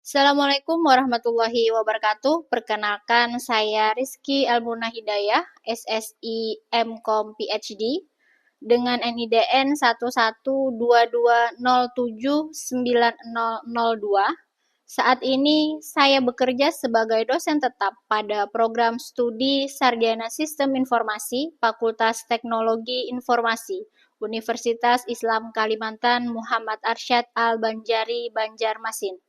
Assalamualaikum warahmatullahi wabarakatuh. Perkenalkan, saya Rizky Almunah Hidayah, SSI MKom PhD, dengan NIDN 11220790002. Saat ini saya bekerja sebagai dosen tetap pada program studi Sarjana Sistem Informasi, Fakultas Teknologi Informasi, Universitas Islam Kalimantan Muhammad Arsyad Al-Banjari, Banjarmasin.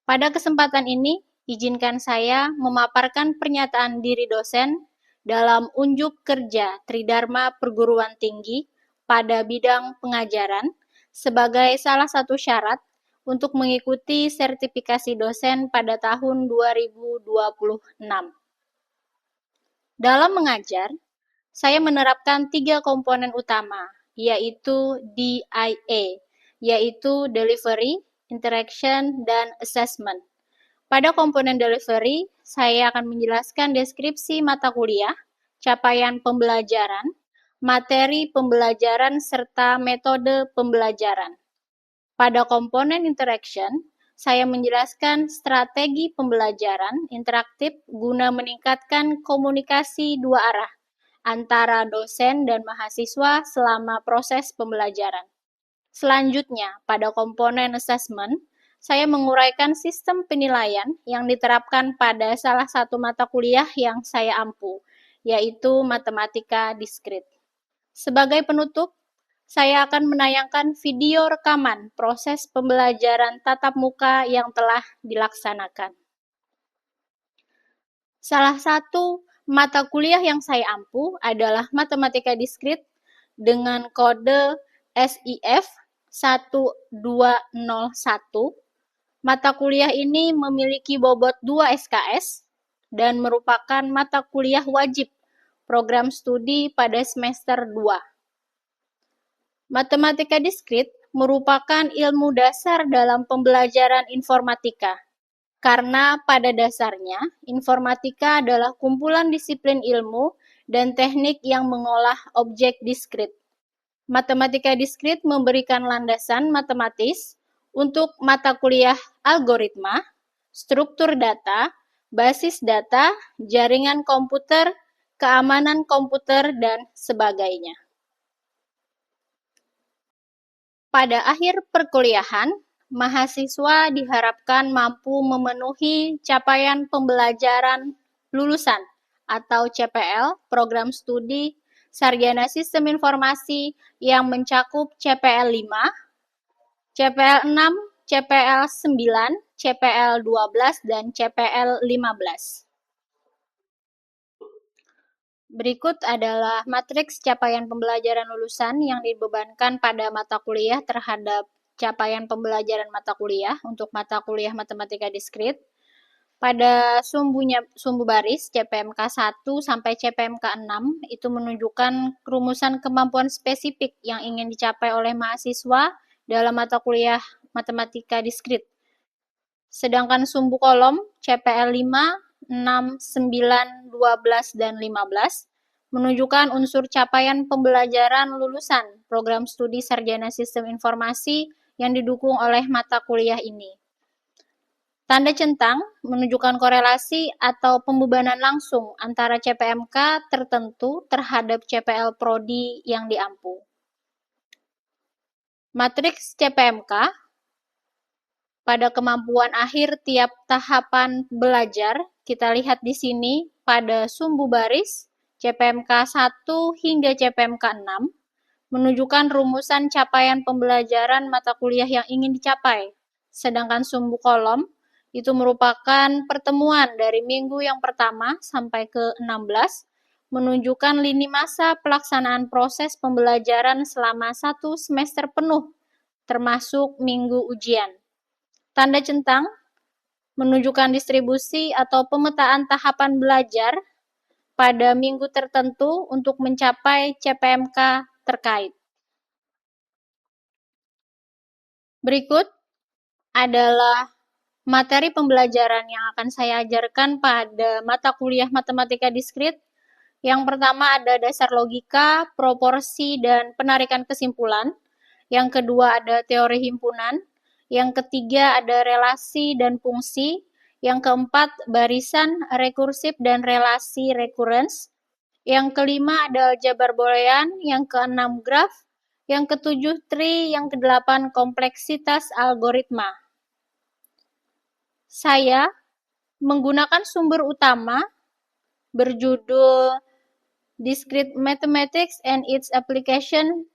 Pada kesempatan ini, izinkan saya memaparkan pernyataan diri dosen dalam unjuk kerja Tridharma Perguruan Tinggi pada bidang pengajaran sebagai salah satu syarat untuk mengikuti sertifikasi dosen pada tahun 2026. Dalam mengajar, saya menerapkan 3 komponen utama, yaitu DIA, yaitu Delivery, Interaction, dan Assessment. Pada komponen delivery, saya akan menjelaskan deskripsi mata kuliah, capaian pembelajaran, materi pembelajaran, serta metode pembelajaran. Pada komponen interaction, saya menjelaskan strategi pembelajaran interaktif guna meningkatkan komunikasi dua arah antara dosen dan mahasiswa selama proses pembelajaran. Selanjutnya, pada komponen assessment, saya menguraikan sistem penilaian yang diterapkan pada salah satu mata kuliah yang saya ampu, yaitu matematika diskrit. Sebagai penutup, saya akan menayangkan video rekaman proses pembelajaran tatap muka yang telah dilaksanakan. Salah satu mata kuliah yang saya ampu adalah matematika diskrit dengan kode SIF 1201. Mata kuliah ini memiliki bobot 2 SKS dan merupakan mata kuliah wajib program studi pada semester 2. Matematika diskrit merupakan ilmu dasar dalam pembelajaran informatika, karena pada dasarnya informatika adalah kumpulan disiplin ilmu dan teknik yang mengolah objek diskrit. Matematika diskrit memberikan landasan matematis untuk mata kuliah algoritma, struktur data, basis data, jaringan komputer, keamanan komputer, dan sebagainya. Pada akhir perkuliahan, mahasiswa diharapkan mampu memenuhi capaian pembelajaran lulusan atau CPL, program studi Sarjana Sistem Informasi yang mencakup CPL 5, CPL 6, CPL 9, CPL 12, dan CPL 15. Berikut adalah matriks capaian pembelajaran lulusan yang dibebankan pada mata kuliah terhadap capaian pembelajaran mata kuliah untuk mata kuliah matematika diskrit. Pada sumbu baris CPMK 1 sampai CPMK 6 itu menunjukkan rumusan kemampuan spesifik yang ingin dicapai oleh mahasiswa dalam mata kuliah matematika diskrit. Sedangkan sumbu kolom CPL 5, 6, 9, 12, dan 15 menunjukkan unsur capaian pembelajaran lulusan program studi Sarjana Sistem Informasi yang didukung oleh mata kuliah ini. Tanda centang menunjukkan korelasi atau pembebanan langsung antara CPMK tertentu terhadap CPL Prodi yang diampu. Matriks CPMK pada kemampuan akhir tiap tahapan belajar, kita lihat di sini pada sumbu baris CPMK 1 hingga CPMK 6 menunjukkan rumusan capaian pembelajaran mata kuliah yang ingin dicapai. Sedangkan sumbu kolom itu merupakan pertemuan dari minggu yang pertama sampai ke 16 menunjukkan lini masa pelaksanaan proses pembelajaran selama 1 semester penuh termasuk minggu ujian. Tanda centang menunjukkan distribusi atau pemetaan tahapan belajar pada minggu tertentu untuk mencapai CPMK terkait. Berikut adalah materi pembelajaran yang akan saya ajarkan pada mata kuliah matematika diskrit. Yang pertama ada dasar logika, proporsi, dan penarikan kesimpulan. Yang kedua ada teori himpunan. Yang ketiga ada relasi dan fungsi. Yang keempat barisan, rekursif, dan relasi recurrence. Yang kelima ada aljabar boolean. Yang keenam graf. Yang ketujuh tree. Yang kedelapan kompleksitas algoritma. Saya menggunakan sumber utama berjudul Discrete Mathematics and its Application.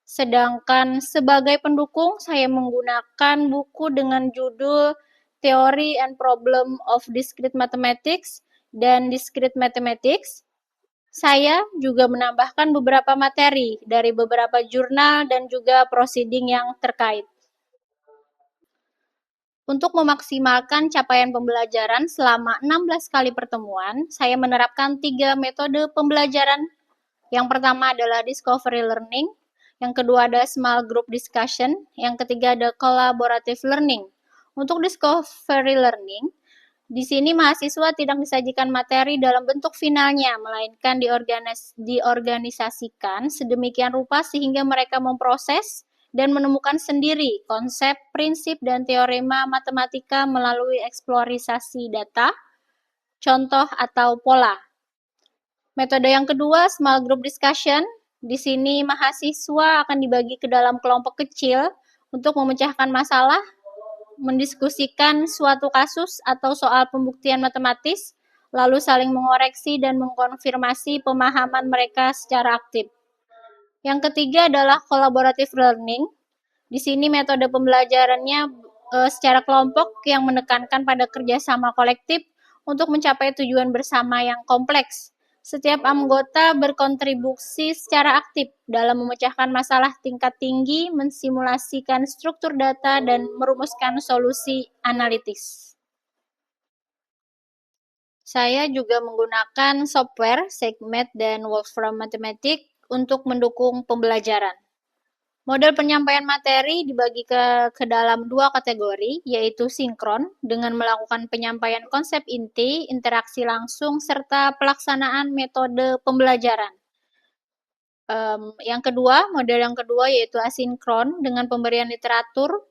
Sedangkan sebagai pendukung, saya menggunakan buku dengan judul Theory and Problem of Discrete Mathematics dan Discrete Mathematics. Saya juga menambahkan beberapa materi dari beberapa jurnal dan juga proceeding yang terkait. Untuk memaksimalkan capaian pembelajaran selama 16 kali pertemuan, saya menerapkan 3 metode pembelajaran. Yang pertama adalah discovery learning, yang kedua ada small group discussion, yang ketiga ada collaborative learning. Untuk discovery learning, di sini mahasiswa tidak disajikan materi dalam bentuk finalnya, melainkan diorganisasikan sedemikian rupa sehingga mereka memproses dan menemukan sendiri konsep, prinsip, dan teorema matematika melalui eksplorisasi data, contoh, atau pola. Metode yang kedua, small group discussion. Di sini mahasiswa akan dibagi ke dalam kelompok kecil untuk memecahkan masalah, mendiskusikan suatu kasus atau soal pembuktian matematis, lalu saling mengoreksi dan mengkonfirmasi pemahaman mereka secara aktif. Yang ketiga adalah collaborative learning. Di sini metode pembelajarannya secara kelompok yang menekankan pada kerjasama kolektif untuk mencapai tujuan bersama yang kompleks. Setiap anggota berkontribusi secara aktif dalam memecahkan masalah tingkat tinggi, mensimulasikan struktur data, dan merumuskan solusi analitis. Saya juga menggunakan software Segmet dan Wolfram Mathematics untuk mendukung pembelajaran. Model penyampaian materi dibagi ke dalam 2 kategori, yaitu sinkron dengan melakukan penyampaian konsep inti, interaksi langsung, serta pelaksanaan metode pembelajaran. Model yang kedua yaitu asinkron dengan pemberian literatur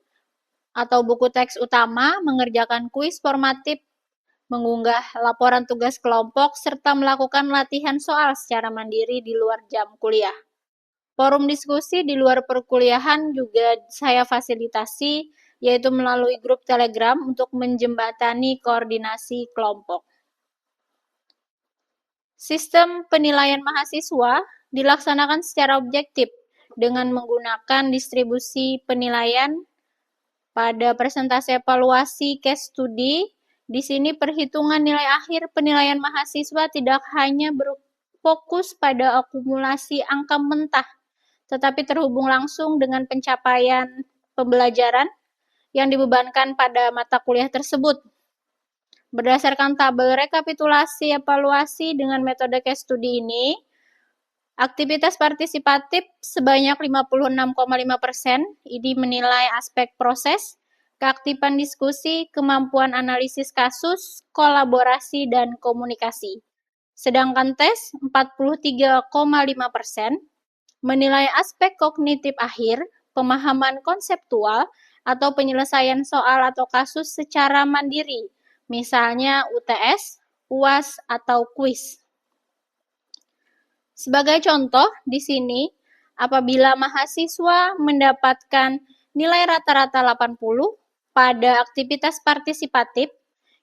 atau buku teks utama, mengerjakan kuis formatif, mengunggah laporan tugas kelompok, serta melakukan latihan soal secara mandiri di luar jam kuliah. Forum diskusi di luar perkuliahan juga saya fasilitasi, yaitu melalui grup Telegram untuk menjembatani koordinasi kelompok. Sistem penilaian mahasiswa dilaksanakan secara objektif dengan menggunakan distribusi penilaian pada presentasi evaluasi case study. Di sini perhitungan nilai akhir penilaian mahasiswa tidak hanya berfokus pada akumulasi angka mentah, tetapi terhubung langsung dengan pencapaian pembelajaran yang dibebankan pada mata kuliah tersebut. Berdasarkan tabel rekapitulasi evaluasi dengan metode case study ini, aktivitas partisipatif sebanyak 56,5%, ini menilai aspek proses, keaktifan diskusi, kemampuan analisis kasus, kolaborasi, dan komunikasi. Sedangkan tes 43,5%, menilai aspek kognitif akhir, pemahaman konseptual, atau penyelesaian soal atau kasus secara mandiri, misalnya UTS, UAS, atau kuis. Sebagai contoh, di sini, apabila mahasiswa mendapatkan nilai rata-rata 80 pada aktivitas partisipatif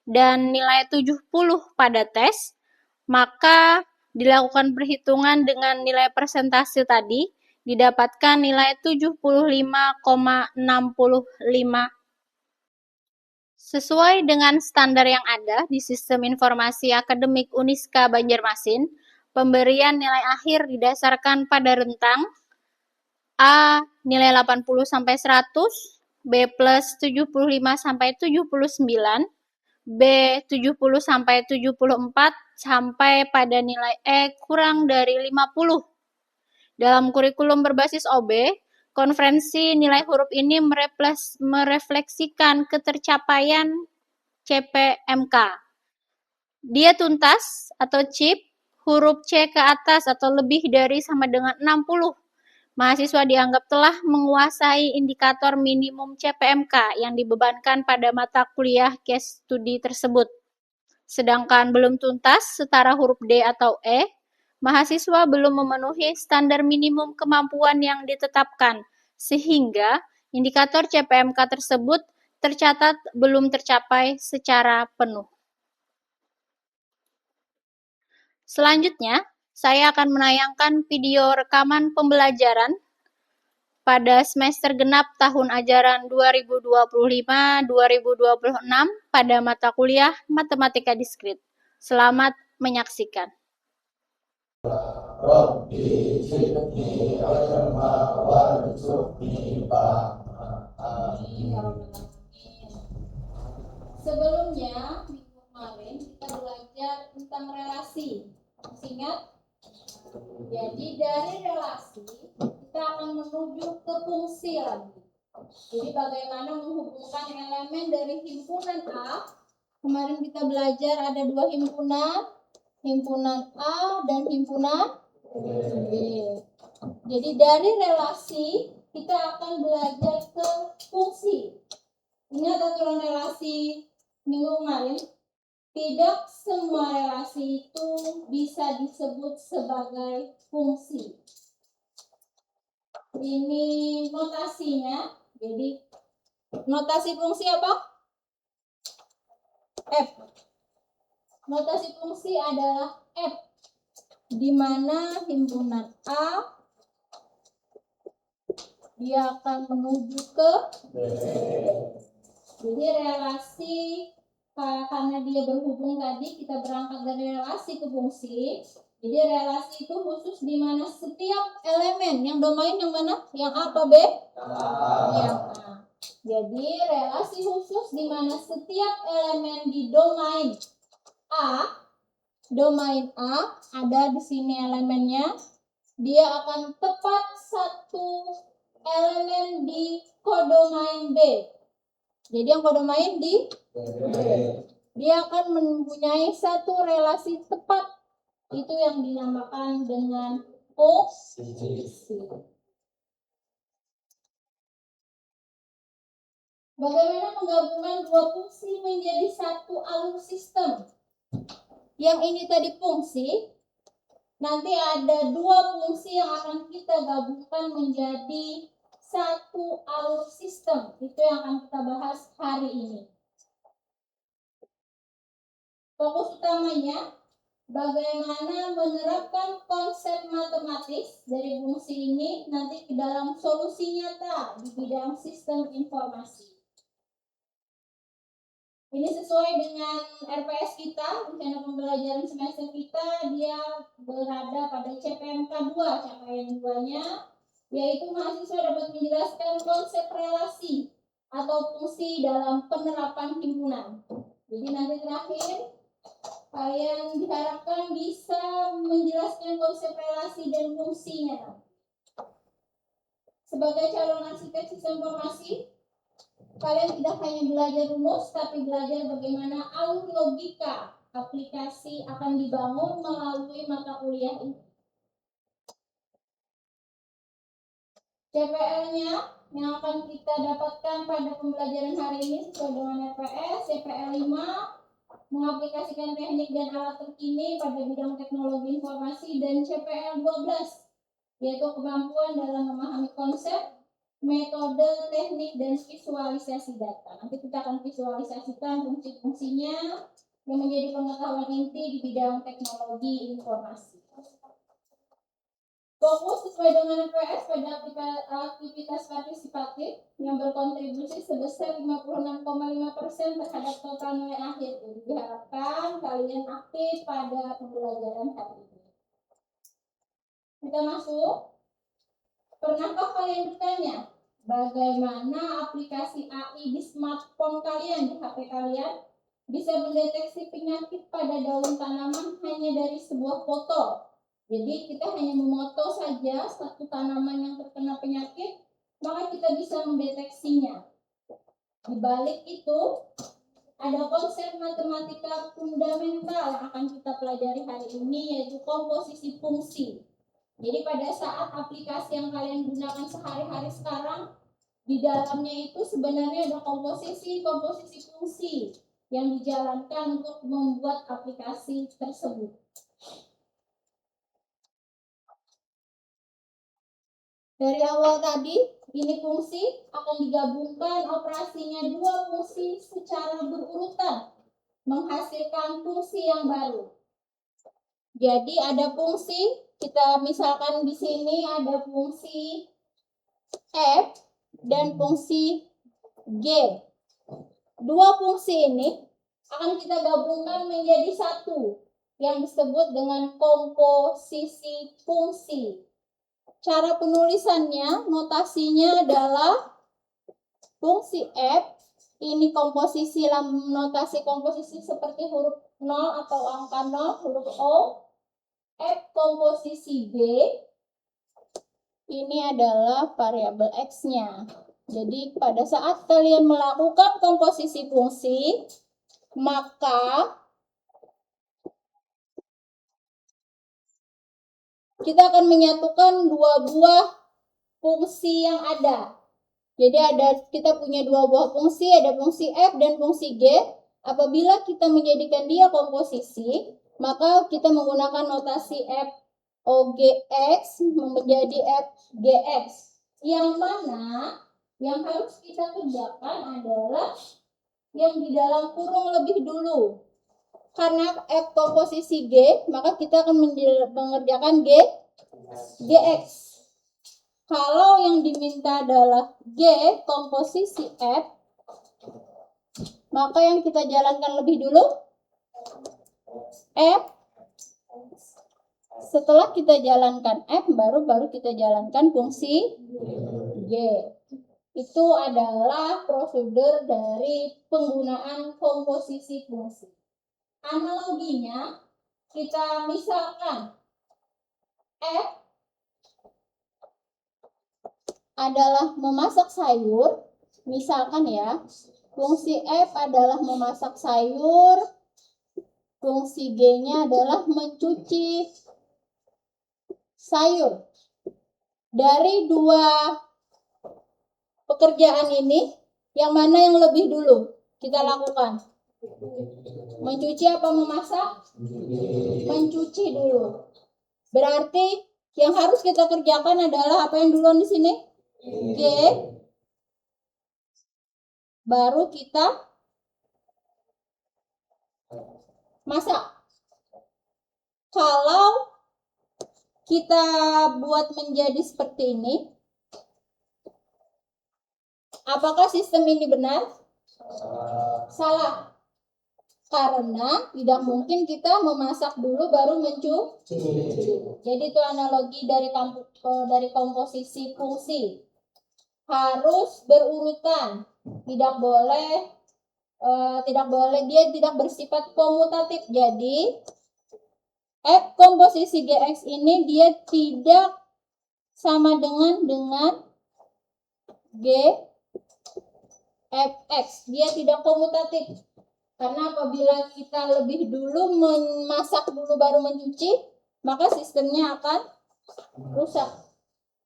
dan nilai 70 pada tes, maka dilakukan perhitungan dengan nilai persentase tadi, didapatkan nilai 75,65. Sesuai dengan standar yang ada di Sistem Informasi Akademik Uniska Banjarmasin, pemberian nilai akhir didasarkan pada rentang A nilai 80-100, B plus 75-79, B 70-74, sampai pada nilai E kurang dari 50. Dalam kurikulum berbasis OB, konferensi nilai huruf ini merefleksikan ketercapaian CPMK. Dia tuntas atau chip, huruf C ke atas atau lebih dari sama dengan 60, Mahasiswa dianggap telah menguasai indikator minimum CPMK yang dibebankan pada mata kuliah case study tersebut. Sedangkan belum tuntas setara huruf D atau E, mahasiswa belum memenuhi standar minimum kemampuan yang ditetapkan, sehingga indikator CPMK tersebut tercatat belum tercapai secara penuh. Selanjutnya, saya akan menayangkan video rekaman pembelajaran pada semester genap tahun ajaran 2025-2026 pada mata kuliah Matematika Diskrit. Selamat menyaksikan. Sebelumnya, minggu kemarin kita belajar tentang relasi. Masih ingat? Jadi dari relasi kita akan menuju ke fungsi lagi. Jadi bagaimana menghubungkan elemen dari himpunan A. Kemarin kita belajar ada dua himpunan, himpunan A dan himpunan B. Jadi dari relasi kita akan belajar ke fungsi. Ingat aturan relasi minggu kemarin? Tidak semua relasi itu bisa disebut sebagai fungsi. Ini notasinya. Jadi notasi fungsi apa? F. Notasi fungsi adalah F, di mana himpunan A dia akan menuju ke B. Jadi relasi karena dia berhubung tadi, kita berangkat dari relasi ke fungsi. Jadi relasi itu khusus di mana setiap elemen, yang domain yang mana? Yang A apa B? Yang A. Jadi relasi khusus di mana setiap elemen di domain A ada di sini elemennya, dia akan tepat satu elemen di kodomain B. Jadi yang kodomain di B. Dia akan mempunyai satu relasi tepat. Itu yang dinamakan dengan fungsi. Bagaimana penggabungan dua fungsi menjadi satu alur sistem? Yang ini tadi fungsi. Nanti ada dua fungsi yang akan kita gabungkan menjadi satu alur sistem. Itu yang akan kita bahas hari ini. Fokus utamanya bagaimana menerapkan konsep matematis dari fungsi ini nanti ke dalam solusi nyata di bidang sistem informasi. Ini sesuai dengan RPS kita, rencana pembelajaran semester kita, dia berada pada CPMK 2, capaian 2-nya, yaitu mahasiswa dapat menjelaskan konsep relasi atau fungsi dalam penerapan himpunan. Jadi nanti terakhir, kalian diharapkan bisa menjelaskan konsep relasi dan fungsinya. Sebagai calon arsitek sistem informasi, kalian tidak hanya belajar rumus, tapi belajar bagaimana alur logika aplikasi akan dibangun melalui mata kuliah ini. CPL-nya yang akan kita dapatkan pada pembelajaran hari ini sesuai dengan RPS, CPL 5, mengaplikasikan teknik dan alat terkini pada bidang teknologi informasi, dan CPL 12, yaitu kemampuan dalam memahami konsep, metode, teknik, dan visualisasi data. Nanti kita akan visualisasikan fungsi-fungsinya yang menjadi pengetahuan inti di bidang teknologi informasi. Fokus sesuai dengan RPS pada aktivitas partisipatif yang berkontribusi sebesar 56,5% terhadap total nilai akhir. Jadi diharapkan kalian aktif pada pembelajaran hari ini. Kita masuk. Pernahkah kalian bertanya, bagaimana aplikasi AI di smartphone kalian, di HP kalian, bisa mendeteksi penyakit pada daun tanaman hanya dari sebuah foto? Jadi kita hanya memoto saja satu tanaman yang terkena penyakit, maka kita bisa mendeteksinya. Di balik itu, ada konsep matematika fundamental yang akan kita pelajari hari ini, yaitu komposisi fungsi. Jadi pada saat aplikasi yang kalian gunakan sehari-hari sekarang, di dalamnya itu sebenarnya ada komposisi fungsi yang dijalankan untuk membuat aplikasi tersebut. Dari awal tadi, ini fungsi akan digabungkan operasinya dua fungsi secara berurutan, menghasilkan fungsi yang baru. Jadi ada fungsi, kita misalkan di sini ada fungsi F dan fungsi G. Dua fungsi ini akan kita gabungkan menjadi satu yang disebut dengan komposisi fungsi. Cara penulisannya, notasinya adalah fungsi F, ini komposisi notasi komposisi seperti huruf 0 atau angka 0, huruf O. F komposisi G, ini adalah variabel X-nya. Jadi pada saat kalian melakukan komposisi fungsi, maka kita akan menyatukan dua buah fungsi yang ada. Jadi kita punya dua buah fungsi, ada fungsi F dan fungsi G. Apabila kita menjadikan dia komposisi, maka kita menggunakan notasi F OGX menjadi F GX. Yang mana yang harus kita kerjakan adalah yang di dalam kurung lebih dulu. Karena F komposisi G, maka kita akan mengerjakan GX. Kalau yang diminta adalah G komposisi F, maka yang kita jalankan lebih dulu F. Setelah kita jalankan F, baru kita jalankan fungsi G. Itu adalah prosedur dari penggunaan komposisi fungsi. Analoginya, kita misalkan F adalah memasak sayur, misalkan ya, fungsi F adalah memasak sayur, fungsi G-nya adalah mencuci sayur. Dari dua pekerjaan ini, yang mana yang lebih dulu kita lakukan? Mencuci apa memasak? Mencuci dulu. Berarti yang harus kita kerjakan adalah apa yang duluan di sini? G. Baru kita masak. Kalau kita buat menjadi seperti ini, apakah sistem ini benar? Salah. Karena tidak mungkin kita memasak dulu baru mencuci. Jadi itu analogi dari komposisi fungsi. Harus berurutan. Tidak boleh dia tidak bersifat komutatif. Jadi F komposisi GX ini dia tidak sama dengan G FX. Dia tidak komutatif. Karena apabila kita lebih dulu memasak dulu baru mencuci, maka sistemnya akan rusak.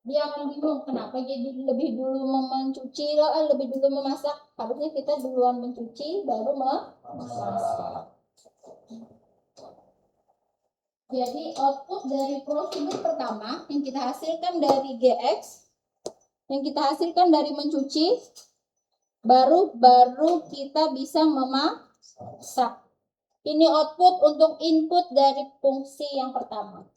Dia akan bingung kenapa jadi lebih dulu mencuci, lebih dulu memasak. Harusnya kita duluan mencuci baru memasak. Jadi output dari prosedur pertama yang kita hasilkan dari GX, yang kita hasilkan dari mencuci, baru kita bisa memasak. Ini output untuk input dari fungsi yang pertama.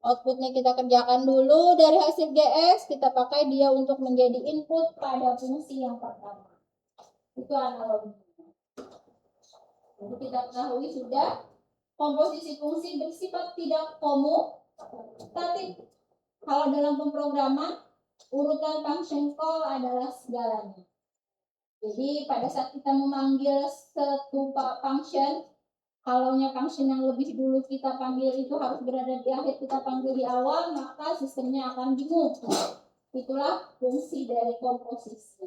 Outputnya kita kerjakan dulu dari hasil GX, kita pakai dia untuk menjadi input pada fungsi yang pertama. Itu analoginya. Jadi kita ketahui sudah, komposisi fungsi bersifat tidak komutatif. Kalau dalam pemrograman, urutan function call adalah segalanya. Jadi pada saat kita memanggil satu function, kalau function yang lebih dulu kita panggil itu harus berada di akhir, kita panggil di awal, maka sistemnya akan bingung. Itulah fungsi dari komposisi.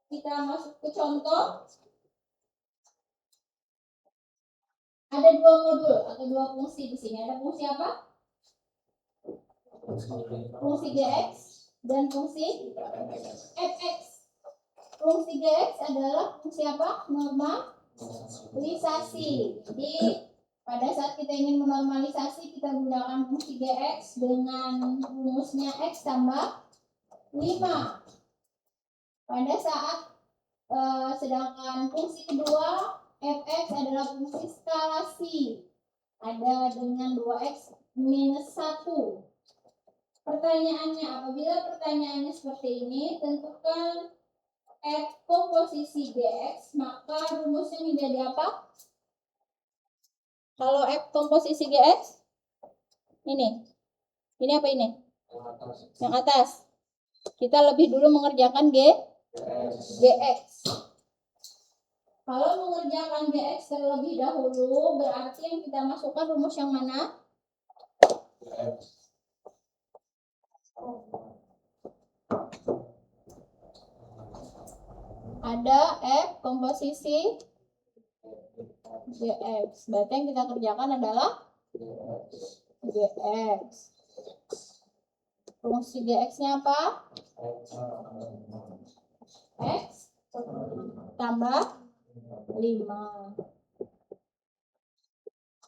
Kita masuk ke contoh. Ada dua modul atau dua fungsi di sini. Ada fungsi apa? fungsi Gx dan fungsi Fx. Fungsi Gx adalah fungsi apa? Normalisasi. Jadi pada saat kita ingin menormalisasi, kita gunakan fungsi Gx dengan rumusnya x tambah 5. Pada saat sedangkan fungsi kedua fx adalah fungsi skalasi, ada dengan 2x minus 1. Pertanyaannya, apabila pertanyaannya seperti ini, tentukan f komposisi Gx, maka rumusnya menjadi apa? Kalau f komposisi Gx, ini apa ini? Yang atas. Kita lebih dulu mengerjakan Gx. Kalau mengerjakan Gx terlebih dahulu, berarti yang kita masukkan rumus yang mana? Ada f komposisi Gx. Berarti yang kita kerjakan adalah Gx. Fungsi Gx-nya apa? X tambah 5.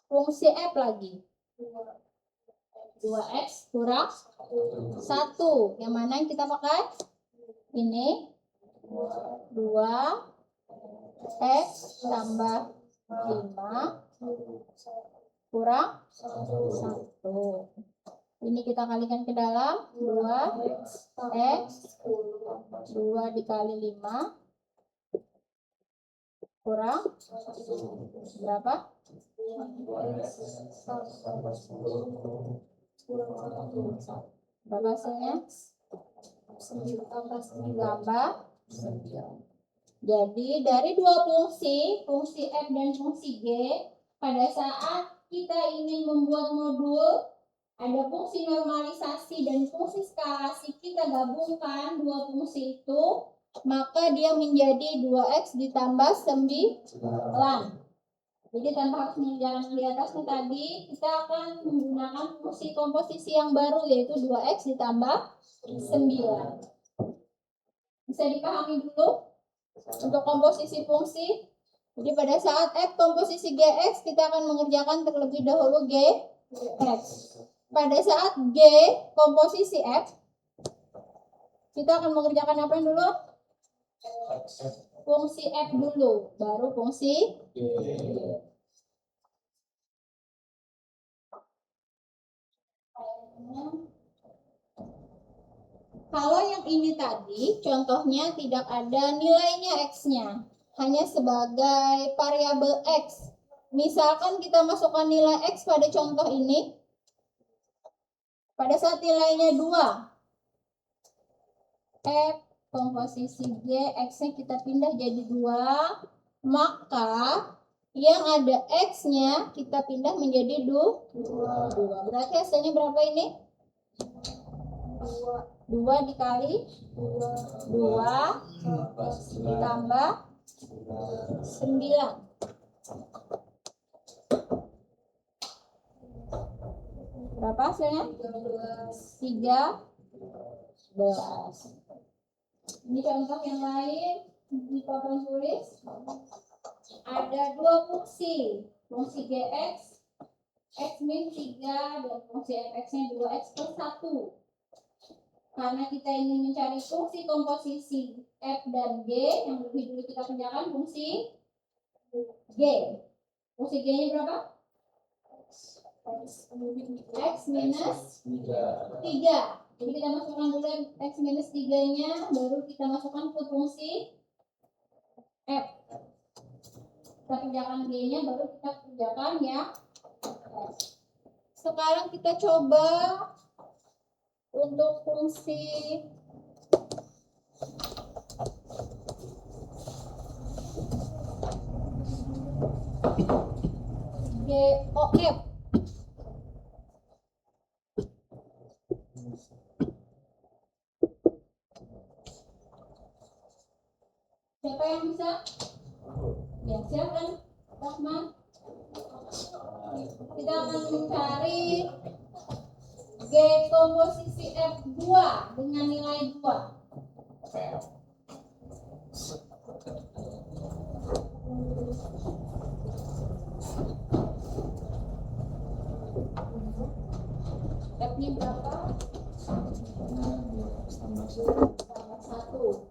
Fungsi F lagi. 2x kurang 1. Yang mana yang kita pakai? Ini 2x tambah 5 kurang 1. Ini kita kalikan ke dalam 2x 2 dikali 5 kurang berapa? Berapa hasilnya? Tambah. Jadi dari dua fungsi F dan fungsi G, pada saat kita ingin membuat modul, ada fungsi normalisasi dan fungsi skalasi, kita gabungkan dua fungsi itu, maka dia menjadi 2x ditambah 9. Jadi tanpa harus mengerjakan di atasnya tadi, kita akan menggunakan fungsi komposisi yang baru, yaitu 2x ditambah 9. Bisa dipahami dulu untuk komposisi fungsi. Jadi pada saat F komposisi Gx, kita akan mengerjakan terlebih dahulu Gx. Pada saat G komposisi F, kita akan mengerjakan apa dulu? Fungsi F dulu, baru fungsi G. Kalau yang ini tadi, contohnya tidak ada nilainya X-nya, hanya sebagai variabel X. Misalkan kita masukkan nilai X pada contoh ini, pada saat nilainya 2, F komposisi G, X-nya kita pindah jadi 2, maka yang ada X-nya kita pindah menjadi 2. Berarti hasilnya berapa ini? 2 dikali 2 ditambah 9. Berapa hasilnya? 13. Ini contoh yang lain di papan tulis. Ada dua fungsi Gx, x min 3, dan fungsi fx-nya 2x plus 1. Karena kita ingin mencari fungsi komposisi f dan g, yang lebih dulu kita kerjakan fungsi g. Fungsi g-nya berapa? X minus 3. Jadi kita masukkan dulu x minus 3-nya, baru kita masukkan ke fungsi f. Kita kerjakan g-nya, baru kita kerjakan ya. Sekarang kita coba untuk fungsi GOF. Siapa yang bisa? Ya, silakan, Rahman. Kita akan mencari G komposisi F2 dengan nilai 2. F-nya berapa? Tambah 1.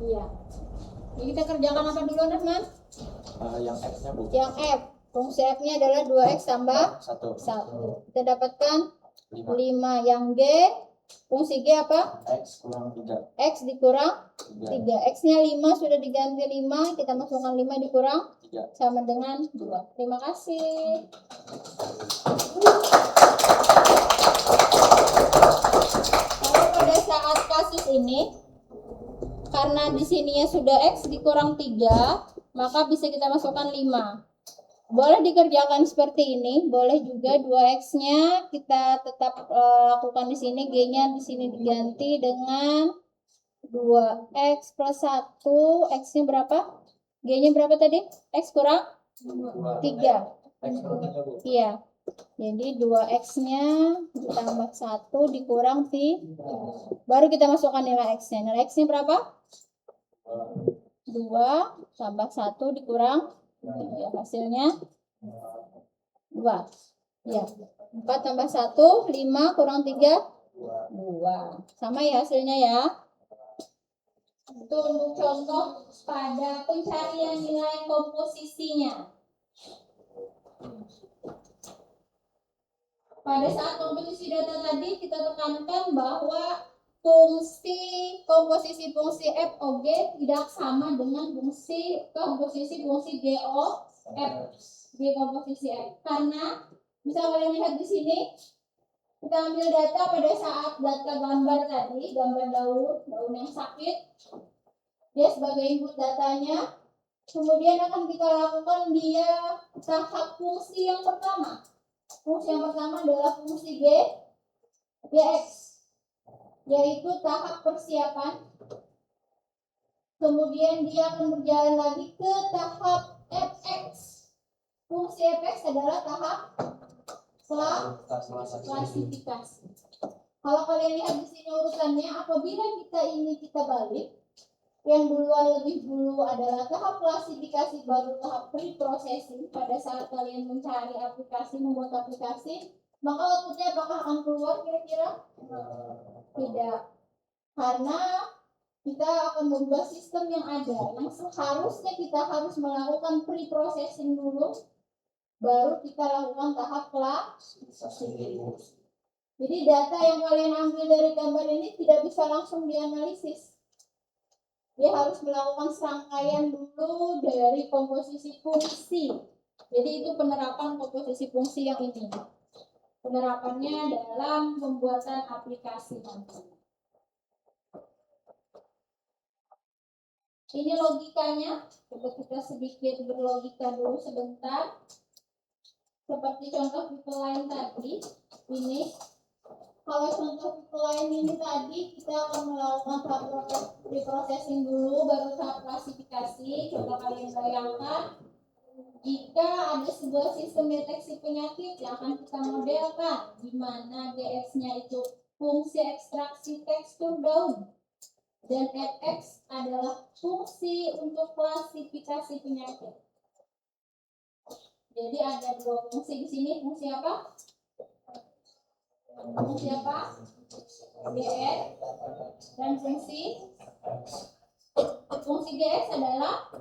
Iya. Jadi kita kerjakan apa dulu, Rahman? Yang X-nya, Bu. Yang F. Fungsi F-nya adalah 2X tambah 1. Kita dapatkan 5. Yang G, fungsi G apa? X kurang 3. X dikurang 3. X-nya 5 sudah diganti 5. Kita masukkan 5 dikurang 3. Sama dengan 2. Terima kasih. Kalau pada saat kasus ini, karena di sininya sudah X dikurang 3, maka bisa kita masukkan 5. Boleh dikerjakan seperti ini, boleh juga 2X-nya kita tetap lakukan di sini, G-nya di sini diganti dengan 2X plus 1, X-nya berapa? G-nya berapa tadi? X kurang 3. X kurang 3, Bu. Iya. Jadi 2X-nya ditambah 1 dikurang 3. Baru kita masukkan nilai X-nya. Nilai X-nya berapa? 2 tambah 1 dikurang 3. Hasilnya 2. Ya. 4 tambah 1, 5 kurang 3, 2. Sama ya hasilnya ya. Itu untuk contoh pada pencarian nilai komposisinya. Pada saat komposisi data tadi kita tekankan bahwa fungsi komposisi fungsi f o g tidak sama dengan fungsi komposisi fungsi g o f, g komposisi f. Karena bisa kalian lihat di sini, kita ambil data pada saat data gambar tadi, gambar daun yang sakit, dia sebagai input datanya. Kemudian akan kita lakukan dia tahap fungsi yang pertama. Fungsi yang pertama adalah fungsi Gx, yaitu tahap persiapan. Kemudian dia akan berjalan lagi ke tahap Fx. Fungsi Fx adalah tahap klasifikasi. Kalau kalian lihat di sini urutannya, apabila kita balik, yang duluan lebih dulu adalah tahap klasifikasi, baru tahap pre-processing. Pada saat kalian mencari aplikasi, membuat aplikasi, maka outputnya apakah akan keluar kira-kira? Tidak, karena kita akan membuat sistem yang ada, yang seharusnya kita harus melakukan pre-processing dulu, baru kita lakukan tahap klasifikasi. Jadi data yang kalian ambil dari gambar ini tidak bisa langsung dianalisis. Dia harus melakukan serangkaian dulu dari komposisi fungsi. Jadi itu penerapan komposisi fungsi yang ini. Penerapannya dalam pembuatan aplikasi nanti. Ini logikanya. Coba kita sedikit berlogika dulu sebentar. Seperti contoh people line tadi. Ini. Kalau contoh people line ini tadi, kita akan melakukan tahap pre-processing dulu, baru tahap klasifikasi. Coba kalian bayangkan, jika ada sebuah sistem deteksi penyakit yang akan kita modelkan, di mana Gx-nya itu fungsi ekstraksi tekstur daun, dan Fx adalah fungsi untuk klasifikasi penyakit. Jadi ada dua fungsi di sini. Fungsi apa? Fungsi apa? Gx dan fungsi Gx adalah